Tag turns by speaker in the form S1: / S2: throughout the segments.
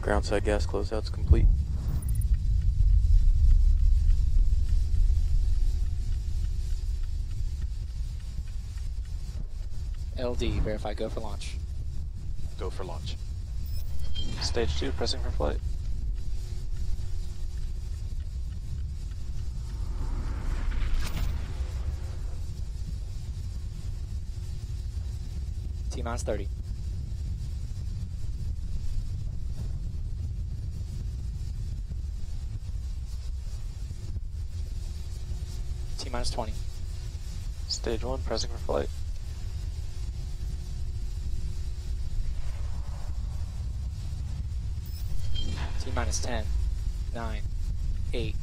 S1: Ground side gas closeout's complete.
S2: LD, verify go for launch.
S1: Go for launch. Stage 2, pressing for flight.
S2: T-minus 30. T-minus 20.
S1: Stage 1, pressing for flight.
S2: T-minus 10, 9, 8,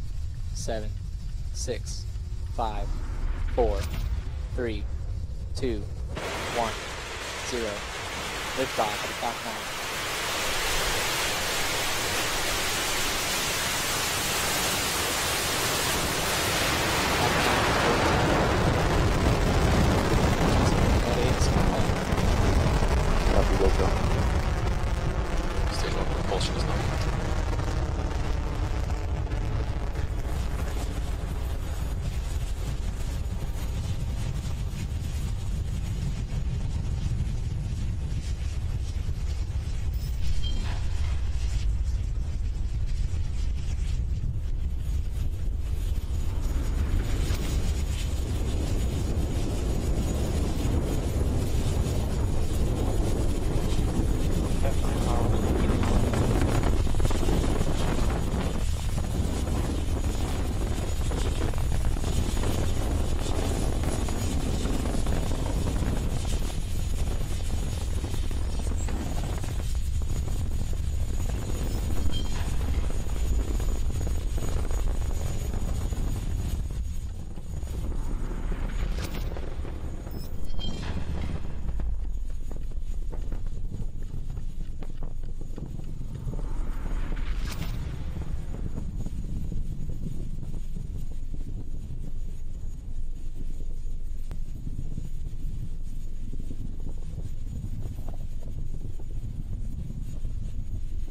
S2: 7, 6, 5, 4, 3, 2, 1, 0. Liftoff at Falcon 9.
S1: Copy, go go. Stage 1 propulsion is not.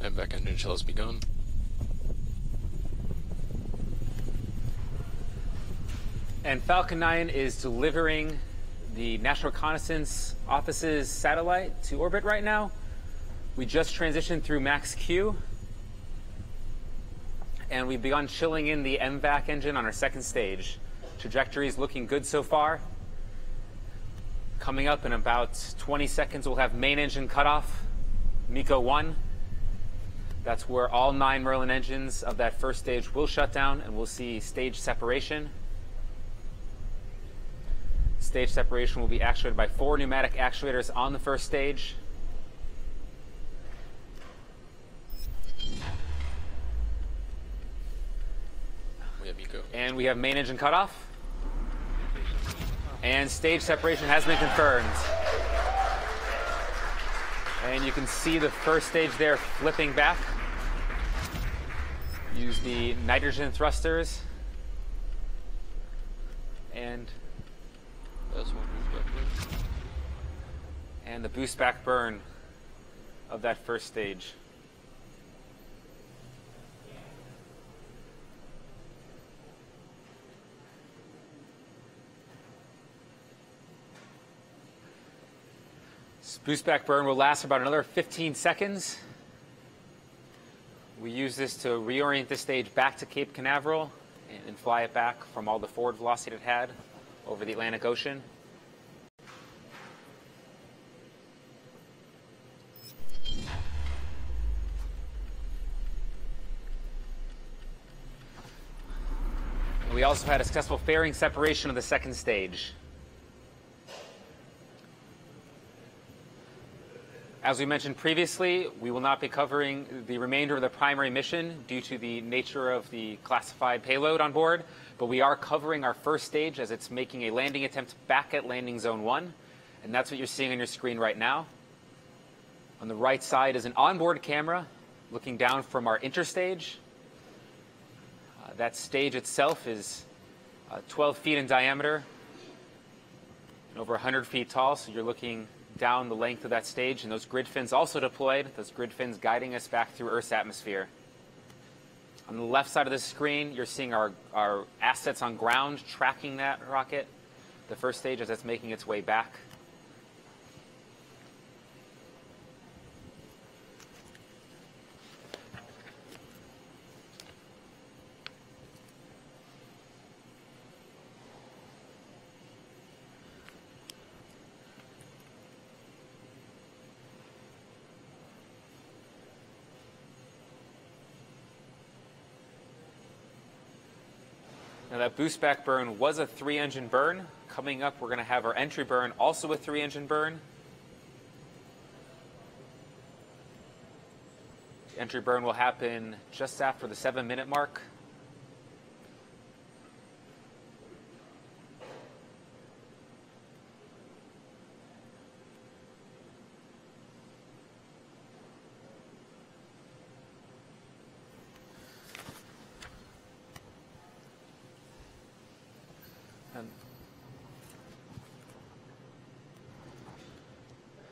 S1: And back engine shell has begun.
S3: And Falcon 9 is delivering the National Reconnaissance Office's satellite to orbit right now. We just transitioned through max Q, and we've begun chilling in the MVAC engine on our second stage. Trajectory is looking good so far. Coming up in about 20 seconds, we'll have main engine cutoff, MECO 1. That's where all 9 Merlin engines of that first stage will shut down, and we'll see stage separation. Stage separation will be actuated by 4 pneumatic actuators on the first stage.
S1: We have MECO.
S3: And we have main engine cutoff. And stage separation has been confirmed. And you can see the first stage there flipping back. Use the nitrogen thrusters. And the boost back burn of that first stage. This boost back burn will last about another 15 seconds. We use this to reorient the stage back to Cape Canaveral and fly it back from all the forward velocity it had over the Atlantic Ocean. We also had a successful fairing separation of the second stage. As we mentioned previously, we will not be covering the remainder of the primary mission due to the nature of the classified payload on board, but we are covering our first stage as it's making a landing attempt back at landing zone 1, and that's what you're seeing on your screen right now. On the right side is an onboard camera looking down from our interstage. That stage itself is 12 feet in diameter and over 100 feet tall, so you're looking down the length of that stage, and those grid fins also deployed, those grid fins guiding us back through Earth's atmosphere. On the left side of the screen, you're seeing our assets on ground tracking that rocket, the first stage as it's making its way back. Now that boost back burn was a 3-engine burn. Coming up, we're going to have our entry burn, also a 3-engine burn. The entry burn will happen just after the 7-minute mark.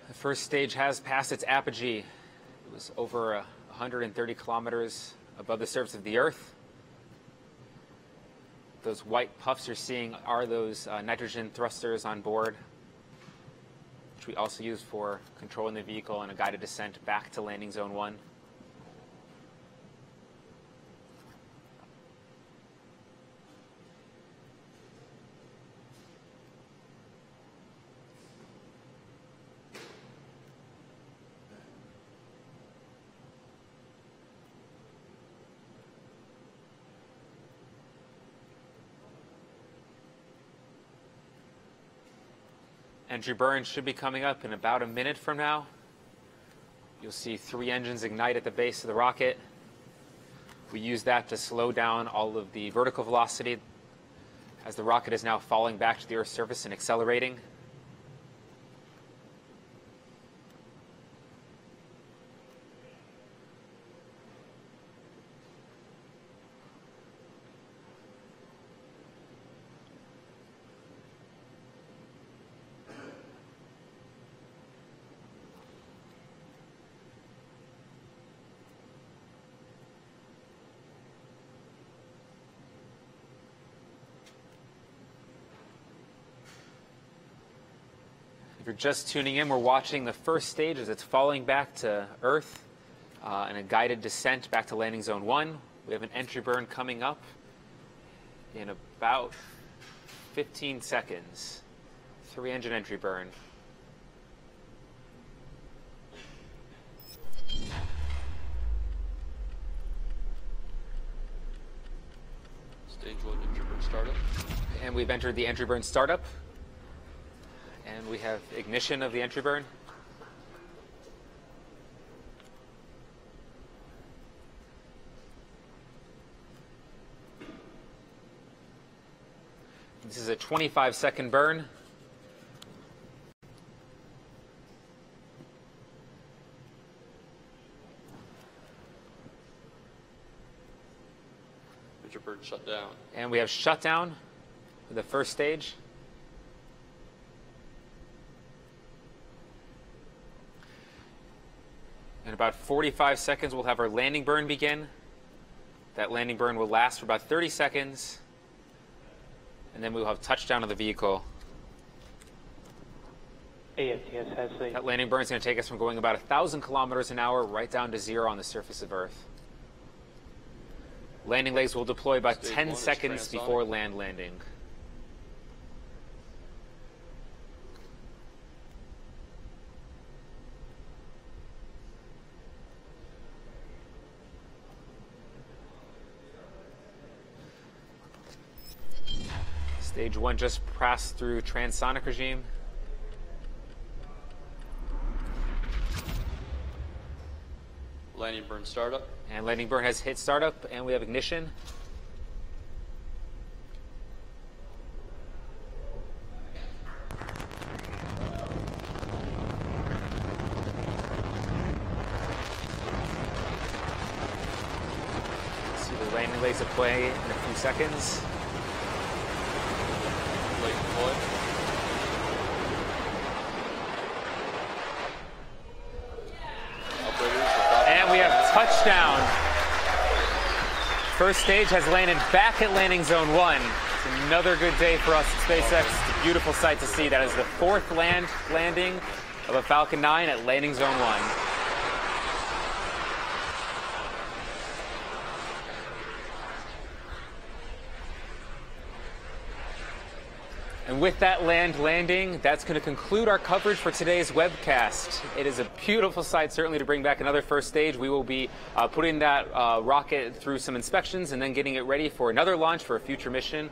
S3: The first stage has passed its apogee. It was over 130 kilometers above the surface of the Earth. Those white puffs you're seeing are those nitrogen thrusters on board, which we also use for controlling the vehicle in a guided descent back to landing zone 1. Entry burn should be coming up in about a minute from now. You'll see 3 engines ignite at the base of the rocket. We use that to slow down all of the vertical velocity as the rocket is now falling back to the Earth's surface and accelerating. If you're just tuning in, we're watching the first stage as it's falling back to Earth in a guided descent back to landing zone 1. We have an entry burn coming up in about 15 seconds. 3-engine entry burn.
S1: Stage 1 entry burn startup.
S3: And we've entered the entry burn startup. And we have ignition of the entry burn. This is a 25-second burn.
S1: Entry burn shut down.
S3: And we have shutdown for the first stage. In about 45 seconds, we'll have our landing burn begin. That landing burn will last for about 30 seconds. And then we'll have touchdown of the vehicle.
S4: AFTS has a...
S3: That landing burn is going to take us from going about 1,000 kilometers an hour right down to 0 on the surface of Earth. Landing legs will deploy about 10 seconds before landing. Stage 1 just passed through transonic regime.
S1: Landing burn startup.
S3: And landing burn has hit startup, and we have ignition. See the landing legs deploy in a few seconds.
S1: Late deploy.
S3: touchdown. First stage has landed back at landing zone 1. It's another good day for us at SpaceX. It's a beautiful sight to see. That is the 4th landing of a Falcon 9 at landing zone 1. And with that landing, that's going to conclude our coverage for today's webcast. It is a beautiful sight, certainly, to bring back another first stage. We will be putting that rocket through some inspections and then getting it ready for another launch for a future mission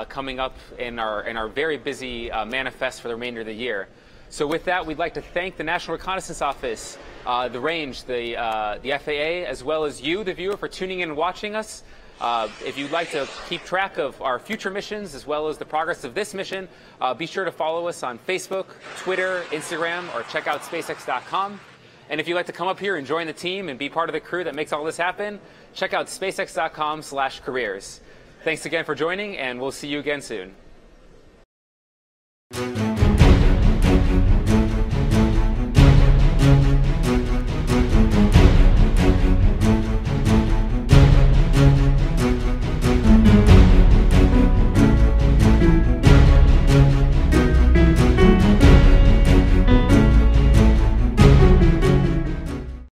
S3: coming up in our very busy manifest for the remainder of the year. So with that, we'd like to thank the National Reconnaissance Office, the Range, the FAA, as well as you, the viewer, for tuning in and watching us. If you'd like to keep track of our future missions as well as the progress of this mission, be sure to follow us on Facebook, Twitter, Instagram, or check out SpaceX.com. And if you'd like to come up here and join the team and be part of the crew that makes all this happen, check out SpaceX.com/careers. Thanks again for joining, and we'll see you again soon.